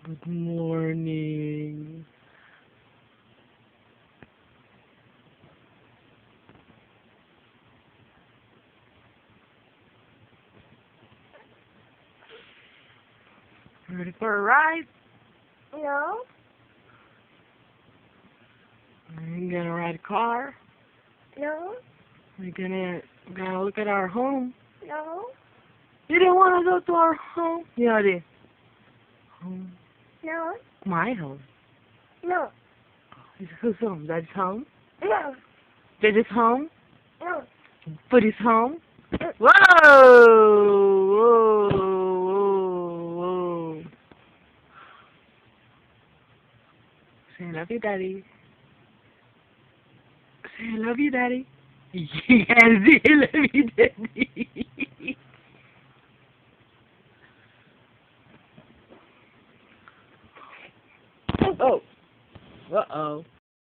Good morning. Ready for a ride? No, Are you gonna ride a car? no, We're gonna look at our home. no, You didn't want to go to our home? Yeah, I did. Home. no, My home. no, Whose home? Daddy's home? no, Daddy's home? no. Buddy's home? Whoa! Whoa! Whoa! Whoa! Say I love you, Daddy. Say I love you, Daddy. Yes, I love you, Daddy. Oh. Uh-oh.